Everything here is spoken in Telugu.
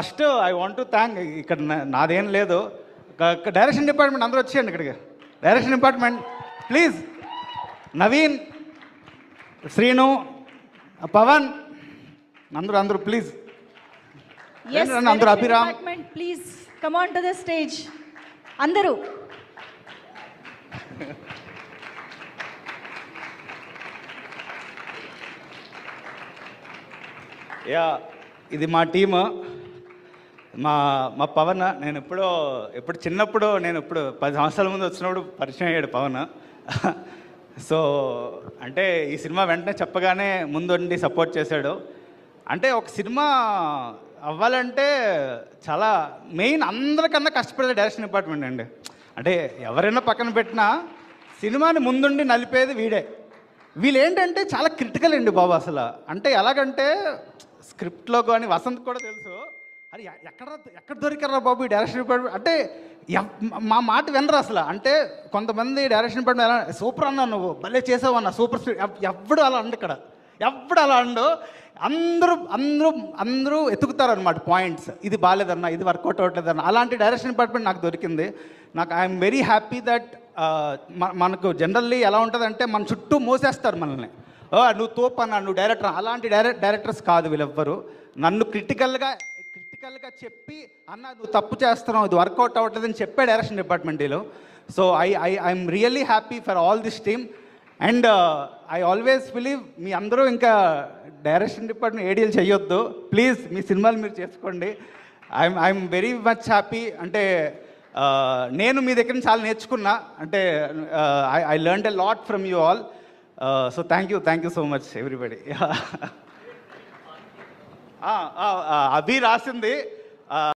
First I want to thank ఇక్కడ నాదేం లేదు డైరెక్షన్ డిపార్ట్మెంట్ అందరూ వచ్చేయండి ఇక్కడికి. Direction department please, Naveen, Srinu, Pavan, అందరూ ప్లీజ్. అందరూ Abhiram please come on to the stage అందరూ. ఇది మా టీము. మా పవన్ నేను ఎప్పుడు చిన్నప్పుడు నేను 10 సంవత్సరాల ముందు వచ్చినప్పుడు పరిచయం అయ్యాడు పవన్. సో అంటే ఈ సినిమా వెంటనే చెప్పగానే ముందుండి సపోర్ట్ చేశాడు. అంటే ఒక సినిమా అవ్వాలంటే చాలా మెయిన్ అందరికన్నా కష్టపడే డైరెక్షన్ డిపార్ట్మెంట్ అండి. అంటే ఎవరైనా పక్కన పెట్టినా సినిమాని ముందుండి నలిపేది వీడే. వీళ్ళు ఏంటంటే చాలా క్రిటికల్ అండి బాబు అసలు. అంటే ఎలాగంటే స్క్రిప్ట్లో కానీ వసంత్ కూడా తెలుసు, అది ఎక్కడ దొరికారా బాబు ఈ డైరెక్షన్ డిపార్ట్మెంట్ అంటే మా మాట వినరు అసలు. అంటే కొంతమంది డైరెక్షన్ డిపార్ట్మెంట్ ఎలా సూపర్ అన్నా, నువ్వు భలే చేసావు అన్న, సూపర్ స్పీడ్, ఎవ్వడు అలా అండు ఇక్కడ, ఎవ్వడు అలా అండు. అందరూ ఎత్తుకుతారనమాట పాయింట్స్, ఇది బాగాలేదన్నా, ఇది వర్కౌట్ అవ్వట్లేదన్న. అలాంటి డైరెక్షన్ డిపార్ట్మెంట్ నాకు దొరికింది. నాకు ఐఎమ్ వెరీ హ్యాపీ దట్. మనకు జనరల్లీ ఎలా ఉంటుందంటే మన చుట్టూ మోసేస్తారు మనల్ని, నువ్వు తోపు అన్నా, నువ్వు డైరెక్టర్. అలాంటి డైరెక్టర్స్ కాదు వీళ్ళెవ్వరు. నన్ను క్రిటికల్గా చెప్పి అన్న నువ్వు తప్పు చేస్తున్నావు, ఇది వర్కౌట్ అవ్వట్లేదని చెప్పే డైరెక్షన్ డిపార్ట్మెంట్ వీళ్ళు. So I'm really happy for all this team. And I always believe me అందరూ ఇంకా డైరెక్షన్ డిపార్ట్మెంట్ ఏడీలు చేయొద్దు ప్లీజ్, మీ సినిమాలు మీరు చేసుకోండి. I'm very much happy. అంటే నేను మీ దగ్గర నుంచి చాలా నేర్చుకున్నా. అంటే I learned a lot from you all. So thank you so much everybody. Abhi రాసింది